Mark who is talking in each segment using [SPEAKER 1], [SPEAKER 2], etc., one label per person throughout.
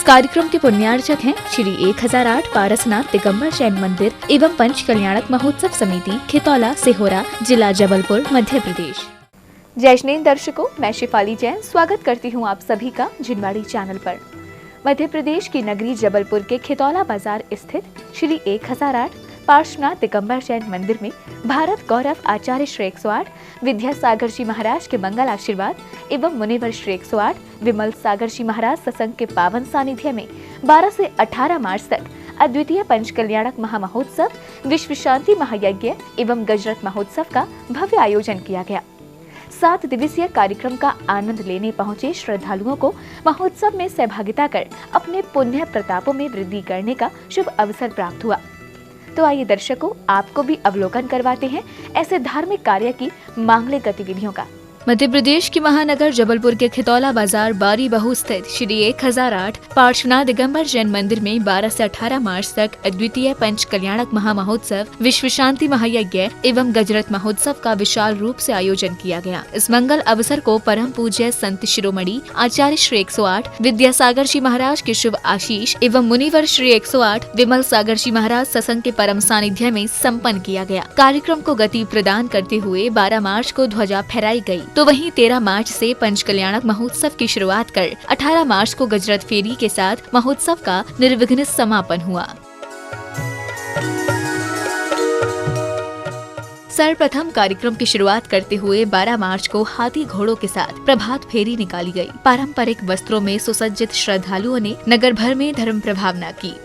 [SPEAKER 1] कार्यक्रम के पुण्यार्चक हैं श्री 1008 पारसनाथ दिगंबर जैन मंदिर एवं पंच कल्याणक महोत्सव समिति खितौला सिहोरा जिला जबलपुर मध्य प्रदेश। जय श्री दर्शकों, मैं शिफाली जैन स्वागत करती हूं आप सभी का जिनवाड़ी चैनल पर। मध्य प्रदेश की नगरी जबलपुर के खितौला बाजार स्थित श्री 1008 पार्श्वनाथ दिगंबर जैन मंदिर में भारत गौरव आचार्य श्री 108 विद्यासागर जी महाराज के मंगल आशीर्वाद एवं मुनिवर श्री 108 विमल सागर जी महाराज सत्संग के पावन सानिध्य में 12 से 18 मार्च तक अद्वितीय पंच कल्याणक महामहोत्सव, विश्व शांति महायज्ञ एवं गजरत महोत्सव का भव्य आयोजन किया गया। 7 दिवसीय कार्यक्रम का आनंद लेने पहुंचे श्रद्धालुओं को महोत्सव में सहभागिता कर अपने पुण्य प्रतापों में वृद्धि करने का शुभ अवसर प्राप्त हुआ। तो आइए दर्शकों, आपको भी अवलोकन करवाते हैं ऐसे धार्मिक कार्य की मांगलिक गतिविधियों का। मध्य प्रदेश की महानगर जबलपुर के खितौला बाजार बारी बहू स्थित श्री 1008 पार्श्वनाथ दिगंबर जैन मंदिर में 12 से 18 मार्च तक अद्वितीय पंच कल्याणक महामहोत्सव, विश्व शांति महायज्ञ एवं गजरत महोत्सव का विशाल रूप से आयोजन किया गया। इस मंगल अवसर को परम पूज्य संत शिरोमणि आचार्य श्री 108 विद्यासागर जी महाराज के शुभ आशीष एवं मुनिवर श्री 108 विमल सागर जी महाराज सत्संग के परम सानिध्य में सम्पन्न किया गया। कार्यक्रम को गति प्रदान करते हुए 12 मार्च को ध्वजा फहराई गयी, तो वहीं 13 मार्च से पंच कल्याणक महोत्सव की शुरुआत कर 18 मार्च को गजरत फेरी के साथ महोत्सव का निर्विघ्न समापन हुआ। सर्वप्रथम कार्यक्रम की शुरुआत करते हुए 12 मार्च को हाथी घोड़ों के साथ प्रभात फेरी निकाली गई। पारंपरिक वस्त्रों में सुसज्जित श्रद्धालुओं ने नगर भर में धर्म प्रभावना की।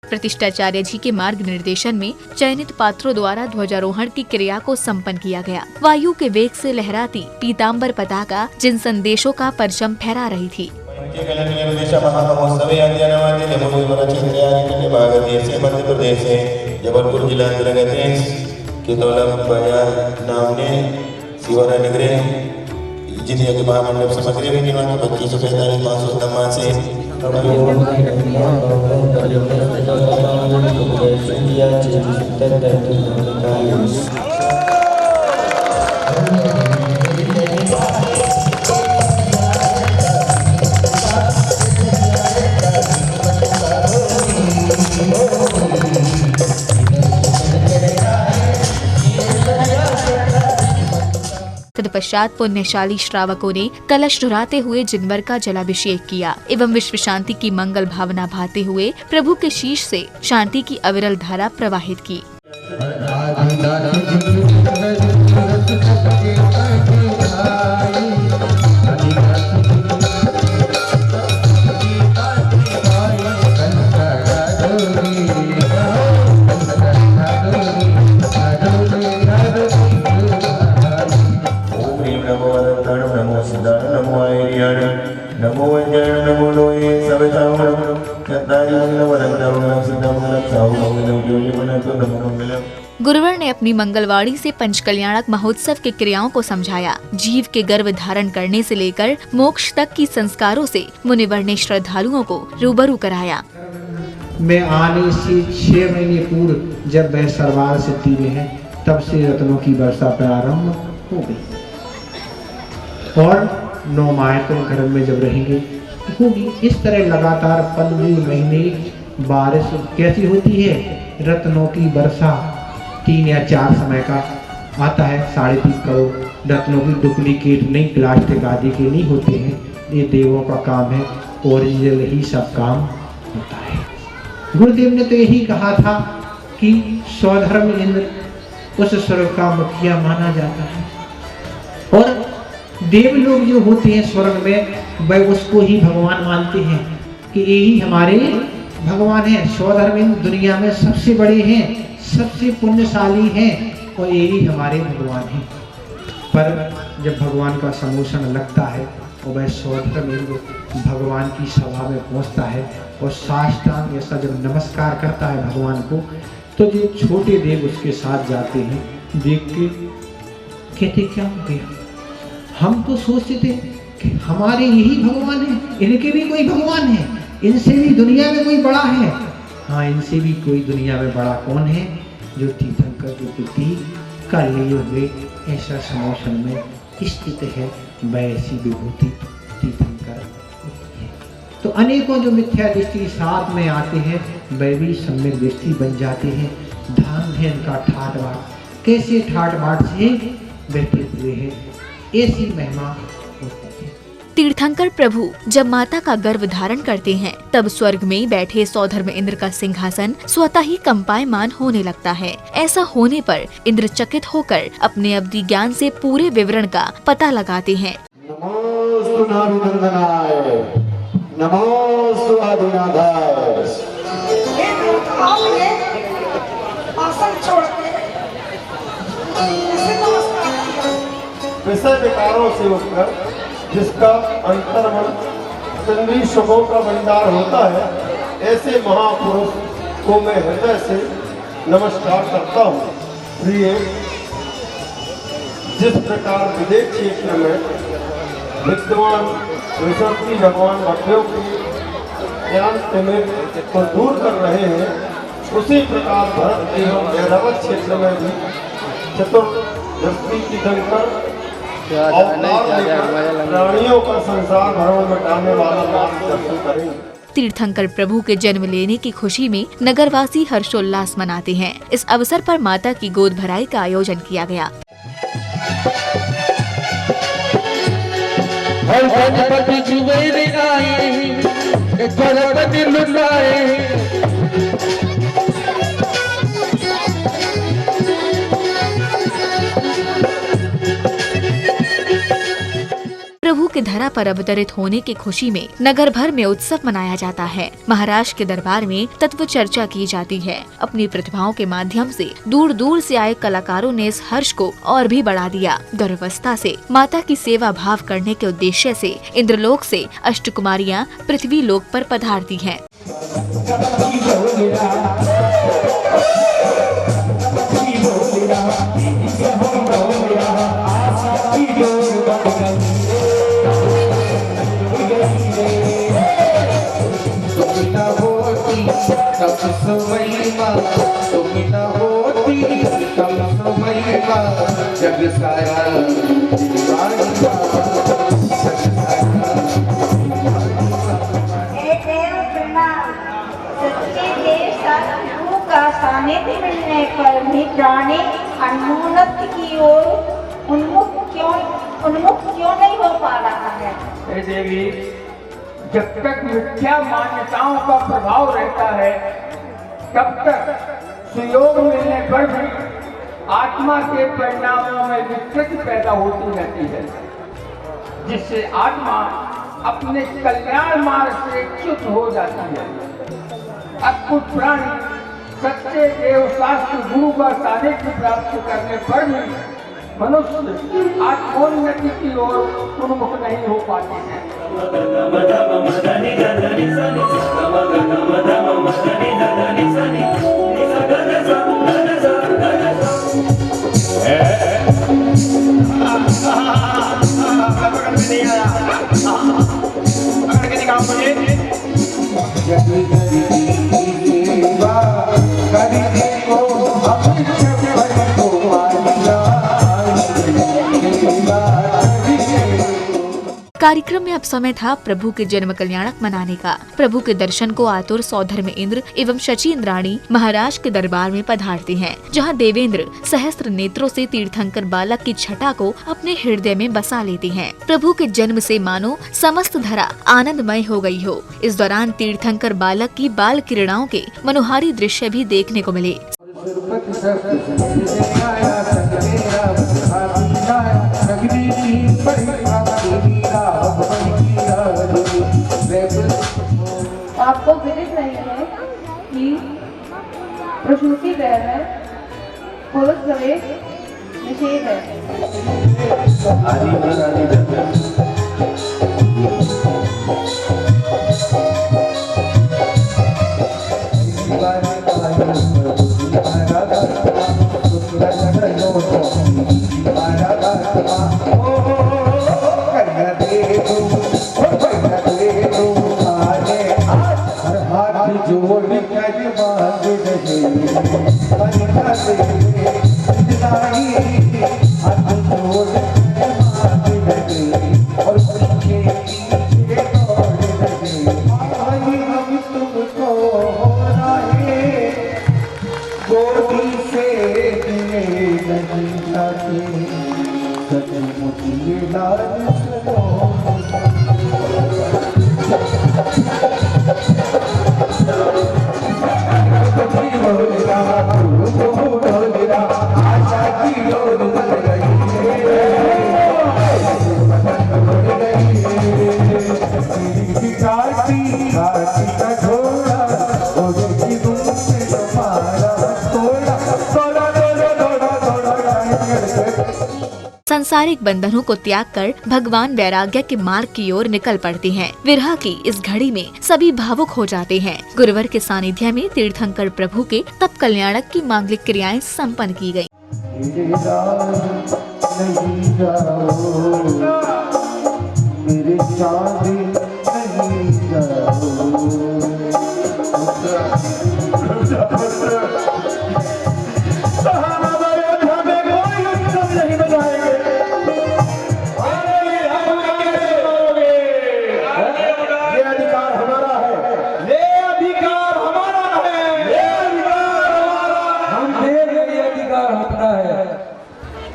[SPEAKER 1] प्रतिष्ठाचार्य जी के मार्ग निर्देशन में चयनित पात्रों द्वारा ध्वजारोहण की क्रिया को संपन्न किया गया। वायु के वेग से लहराती पीताम्बर पताका जिन संदेशों का परचम फहरा रही थी।
[SPEAKER 2] मध्य प्रदेश जबलपुर जिला अंतर्गत खितौला बाजार नामने सिहोरा नगरे जितिया के महामंडप सामग्री भी निर्माण 2545 से
[SPEAKER 1] तत्पश्चात पुण्यशाली श्रावकों ने कलश ढुराते हुए जिनवर का जलाभिषेक किया एवं विश्व शांति की मंगल भावना भाते हुए प्रभु के शीश से शांति की अविरल धारा प्रवाहित की। गुरुवर ने अपनी मंगलवाणी से पंच कल्याणक महोत्सव के क्रियाओं को समझाया। जीव के गर्भ धारण करने से लेकर मोक्ष तक की संस्कारों से मुनिवर ने श्रद्धालुओं को रूबरू कराया।
[SPEAKER 3] मैं आने से 6 महीने पूर्व जब वह सरवार सिद्धि में है, तब से रत्नों की वर्षा प्रारंभ हो गई और 9 माह तो घर में जब रहेंगे होगी। इस तरह लगातार 15 महीने बारिश कैसी होती है? रत्नों की वर्षा 3 या 4 समय का आता है। 3.5 करोड़ रत्नों की डुप्लीकेट नहीं, प्लास्टिक आदि के नहीं होते हैं। ये देवों का काम है, ओरिजिनल ही सब काम होता है। गुरुदेव ने तो यही कहा था कि स्वधर्म इंद्र उस स्वर्ग का मुखिया माना जाता है और देव लोग जो होते हैं स्वर्ग में, वह उसको ही भगवान मानते हैं कि यही हमारे भगवान है। स्वधर्म दुनिया में सबसे बड़े हैं, सबसे पुण्यशाली हैं और यही हमारे भगवान हैं। पर जब भगवान का समोशन लगता है और वह स्वधर्म भगवान की सभा में पहुंचता है और साष्टांग ऐसा जब नमस्कार करता है भगवान को, तो जो छोटे देव उसके साथ जाते हैं देख के कहते क्या हो गया, हम तो सोचते थे कि हमारे यही भगवान है, इनके भी कोई भगवान है, इनसे भी दुनिया में कोई बड़ा है। हाँ, इनसे भी कोई दुनिया में बड़ा कौन है, जो तीर्थंकर के प्रति का लिए हुए ऐसा समोशन में स्थित है, वैसी विभूति तीर्थंकर है। तो अनेकों जो मिथ्या दृष्टि साथ में आते हैं, वह भी सम्यक दृष्टि बन जाते हैं। धाम है इनका ठाट बाट, कैसे ठाट बाट से बैठे हुए हैं, ऐसी महिमा होती है।
[SPEAKER 1] तीर्थंकर प्रभु जब माता का गर्भ धारण करते हैं, तब स्वर्ग में बैठे सौधर्म इंद्र का सिंहासन स्वतः ही कंपायमान होने लगता है। ऐसा होने पर इंद्र चकित होकर अपने अवधि ज्ञान से पूरे विवरण का पता लगाते हैं।
[SPEAKER 4] नमोस्तु नाभिनंदनाय, नमोस्तु आदिनाथाय। विषय विकारों से उठकर जिसका अंतर्मन चंद्री शुभों का भंडार होता है, ऐसे महापुरुष को मैं हृदय से नमस्कार करता हूँ। प्रिय, जिस प्रकार विदेश क्षेत्र में विद्वान ऋषि भगवान भक्तों की ज्ञान तिमिर को दूर कर रहे हैं, उसी प्रकार भरत एवं भैरवत क्षेत्र में भी चतुर्दशी तीर्थंकर प्राणियों का संसार भ्रमण मिटाने वाला मार्गदर्शन करेंगे।
[SPEAKER 1] तीर्थंकर प्रभु के जन्म लेने की खुशी में नगरवासी हर्षोल्लास मनाते हैं। इस अवसर पर माता की गोद भराई का आयोजन किया गया। प्रभु के धरा पर अवतरित होने की खुशी में नगर भर में उत्सव मनाया जाता है। महाराष्ट्र के दरबार में तत्व चर्चा की जाती है। अपनी प्रतिभाओं के माध्यम से दूर दूर से आए कलाकारों ने इस हर्ष को और भी बढ़ा दिया। गर्भावस्था से माता की सेवा भाव करने के उद्देश्य से इंद्रलोक से अष्टकुमारियां पृथ्वी लोक पर पधारती हैं।
[SPEAKER 5] सानिध्य मिलने पर भी प्राणी अन्नोन्नति की ओर उन्मुख क्यों नहीं हो पा रहा है?
[SPEAKER 6] देवी, जब तक मिथ्या मान्यताओं का प्रभाव रहता है, तब तक सुयोग मिलने पर भी आत्मा के परिणामों में विकृति पैदा होती रहती है, जिससे आत्मा अपने कल्याण मार्ग से च्युत हो जाती है। अद्भुत प्राणी सच्चे देव शास्त्र गुरु का सानिध्य प्राप्त करने पर भी मनुष्य आत्मोन्नति की ओर उन्मुख नहीं हो पाते हैं।
[SPEAKER 1] कार्यक्रम में अब समय था प्रभु के जन्म कल्याणक मनाने का। प्रभु के दर्शन को आतुर सौधर्म इंद्र एवं शची इंद्राणी महाराज के दरबार में पधारते हैं, जहां देवेंद्र सहस्त्र नेत्रों से तीर्थंकर बालक की छटा को अपने हृदय में बसा लेते हैं। प्रभु के जन्म से मानो समस्त धरा आनंदमय हो गई हो। इस दौरान तीर्थंकर बालक की बाल क्रीड़ाओं के मनोहारी दृश्य भी देखने को मिले।
[SPEAKER 5] आपको विदित नहीं है कि प्रसूति गृह में पुरुष प्रवेश निषेध है।
[SPEAKER 1] सांसारिक बंधनों को त्याग कर भगवान वैराग्य के मार्ग की ओर निकल पड़ते हैं। विरह की इस घड़ी में सभी भावुक हो जाते हैं। गुरुवर के सानिध्य में तीर्थंकर प्रभु के तप कल्याणक की मांगलिक क्रियाएं संपन्न की गयी।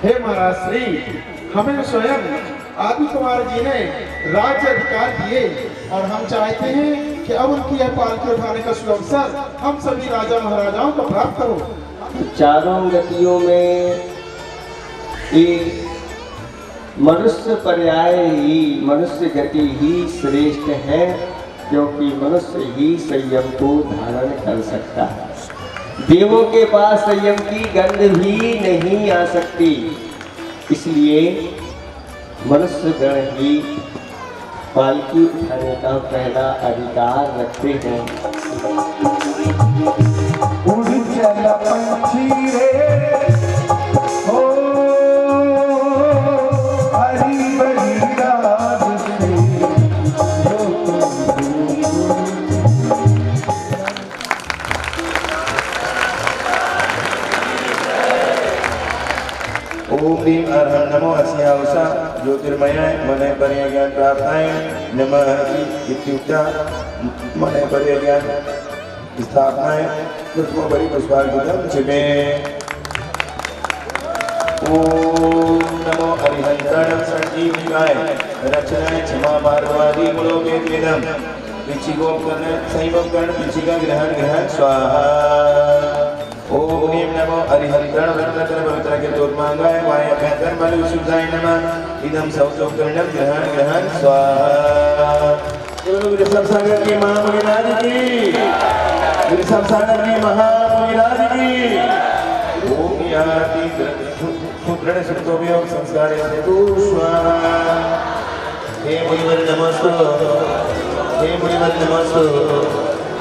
[SPEAKER 4] हे महाराज श्री, हमें स्वयं आदि कुमार जी ने राज्य अधिकार दिए और हम चाहते हैं कि अब उनकी यह पालकी उठाने का शुभ अवसर हम सभी राजा महाराजाओं को प्राप्त हो।
[SPEAKER 7] चारों गतियों में एक मनुष्य पर्याय ही, मनुष्य गति ही श्रेष्ठ है, क्योंकि मनुष्य ही संयम को धारण कर सकता है। देवों के पास संयम की गंध भी नहीं आ सकती, इसलिए मनुष्य गण ही पालकी उठाने का पहला अधिकार रखते हैं।
[SPEAKER 8] उड़ चला पंछी रे, हो हरी बड़ी रात से,
[SPEAKER 2] ओम ह्रीं अर्हं नमो अस्यावसा ज्योतिर्मय मने परे ज्ञान प्राप्ताय नमः इत्युक्ता मने परे ज्ञान स्थापनाय पुष्पो बड़ी पुष्पार्घ्यं चिमे। ओम नमो अरिहंतरणं संजीविकाय रचनाय क्षमा मार्गवादी मुलोके वेदम पिचिगो कर्ण संयम कर्ण पिचिका ग्रहण स्वाहा। ओम ह्रीं नमो अरिहंतरण रत्नतर पवित्र के तोर्मांगाय वाय भैतर बल विशुद्धाय नमः इदं सौतोकरणं ग्रहण स्वाहा। गुरु सागर की महामहिराज की, गुरु सागर की महामहिराज की। ओम याति सुदृढ़ सुतोभ्यो संस्कारे हेतु स्वाहा। हे मुनिवर नमस्तु, हे मुनिवर नमस्तु,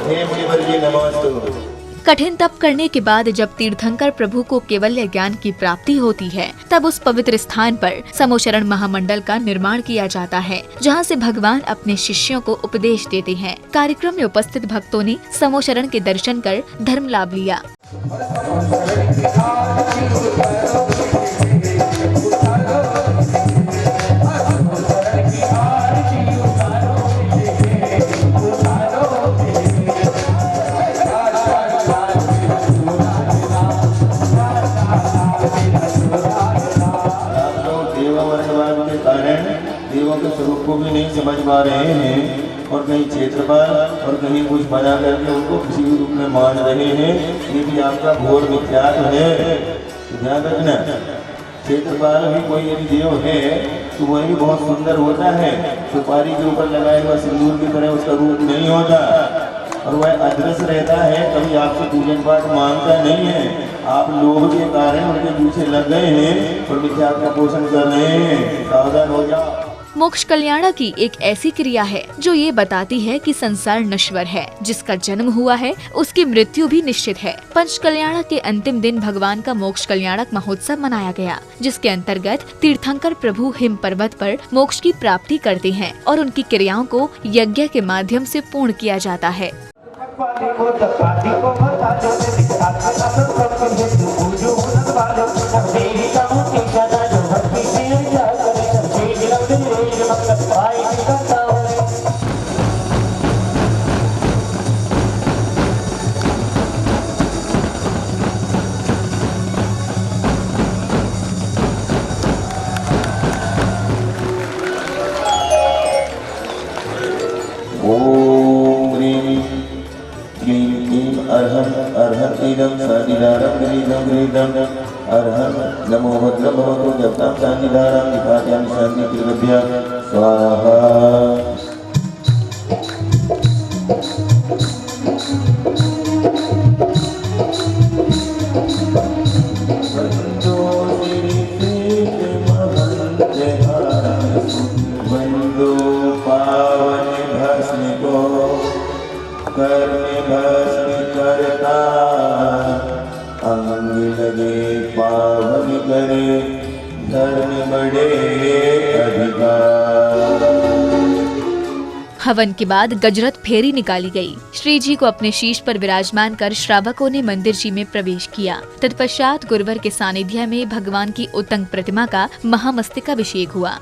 [SPEAKER 2] हे मुनिवर जी नमस्तु।
[SPEAKER 1] कठिन तप करने के बाद जब तीर्थंकर प्रभु को केवल्य ज्ञान की प्राप्ति होती है, तब उस पवित्र स्थान पर समोशरण महामंडल का निर्माण किया जाता है, जहां से भगवान अपने शिष्यों को उपदेश देते हैं। कार्यक्रम में उपस्थित भक्तों ने समोशरण के दर्शन कर धर्म लाभ लिया।
[SPEAKER 2] देवों के स्वरूप को भी नहीं समझ पा रहे हैं और कहीं क्षेत्रपाल और कहीं कुछ बना करके उनको किसी भी रूप में मान रहे हैं। ये भी आपका घोर मिथ्यात्व है, ध्यान रखना। क्षेत्रपाल भी कोई यदि देव है तो वह भी बहुत सुंदर होता है, सुपारी के ऊपर लगाया हुआ सिंदूर की तरह उसका रूप नहीं होता और वह अदृश्य रहता है, कभी आपसे पूजन पाठ मांगता नहीं है। आप लोभ के कारण उनके पीछे लग गए हैं और मिथ्यात्व का पोषण कर रहे हैं, सावधान हो जाओ।
[SPEAKER 1] मोक्ष कल्याण की एक ऐसी क्रिया है जो ये बताती है कि संसार नश्वर है, जिसका जन्म हुआ है उसकी मृत्यु भी निश्चित है। पंच कल्याण के अंतिम दिन भगवान का मोक्ष कल्याणक महोत्सव मनाया गया, जिसके अंतर्गत तीर्थंकर प्रभु हिम पर्वत पर मोक्ष की प्राप्ति करते हैं और उनकी क्रियाओं को यज्ञ के माध्यम से पूर्ण किया जाता है।
[SPEAKER 8] वाली को दकाती को बता दो आत्मा सब सब के तू पूजो न वालो सब देवी का मुक्ति सदा जो भक्ति से जा करे सब देवी रब रोज मत भाई करता हो
[SPEAKER 2] ओम ह्रीं क्लीं क्लीं अर्हं अर्हतीदं सानिधारं ह्रीदं ह्रीदं अर्हं नमो भद्रं भवतु जपतां सानिधारं निपात्यामि शान्तिर्गभ्यः स्वाहा। बंदो पावन भस्म को कर्म भस्म करता अंग लगे पावन करे धर्म बड़े अधिकार।
[SPEAKER 1] हवन के बाद गजरत फेरी निकाली गई। श्री जी को अपने शीश पर विराजमान कर श्रावकों ने मंदिर जी में प्रवेश किया। तत्पश्चात गुरुवर के सानिध्य में भगवान की उत्तंग प्रतिमा का महामस्तकाभिषेक हुआ।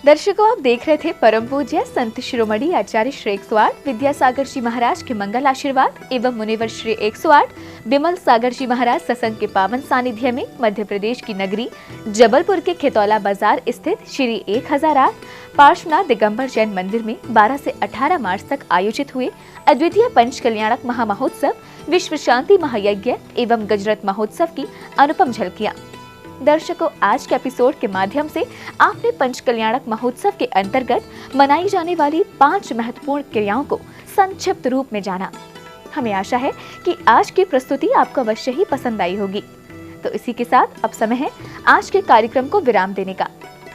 [SPEAKER 1] दर्शकों, आप देख रहे थे परम पूज्य संत शिरोमणि आचार्य श्री 108 विद्यासागर जी महाराज के मंगल आशीर्वाद एवं मुनिवर श्री 108 बिमल सागर जी महाराज सत्संग के पावन सानिध्य में मध्य प्रदेश की नगरी जबलपुर के खेतौला बाजार स्थित श्री 1008 पार्श्वनाथ दिगंबर जैन मंदिर में 12 से 18 मार्च तक आयोजित हुए अद्वितीय पंच कल्याणक महामहोत्सव, विश्व शांति महायज्ञ एवं गजरत महोत्सव की अनुपम झलकियां। दर्शकों, आज के एपिसोड के माध्यम से आपने पंच कल्याणक महोत्सव के अंतर्गत मनाई जाने वाली 5 महत्वपूर्ण क्रियाओं को संक्षिप्त रूप में जाना। हमें आशा है कि आज की प्रस्तुति आपको अवश्य ही पसंद आई होगी। तो इसी के साथ अब समय है आज के कार्यक्रम को विराम देने का।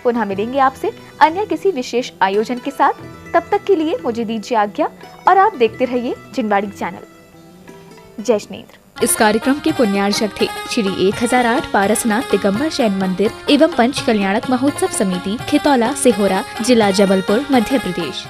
[SPEAKER 1] पुनः मिलेंगे आपसे अन्य किसी विशेष आयोजन के साथ। तब तक के लिए मुझे दीजिए आज्ञा और आप देखते रहिए जिनवाड़ी चैनल। जय श्रीनेन्द्र। इस कार्यक्रम के पुण्यार्चक थे श्री 1008 पारसनाथ दिगंबर जैन मंदिर एवं पंच कल्याणक महोत्सव समिति, खेतौला, सिहोरा, जिला जबलपुर, मध्य प्रदेश।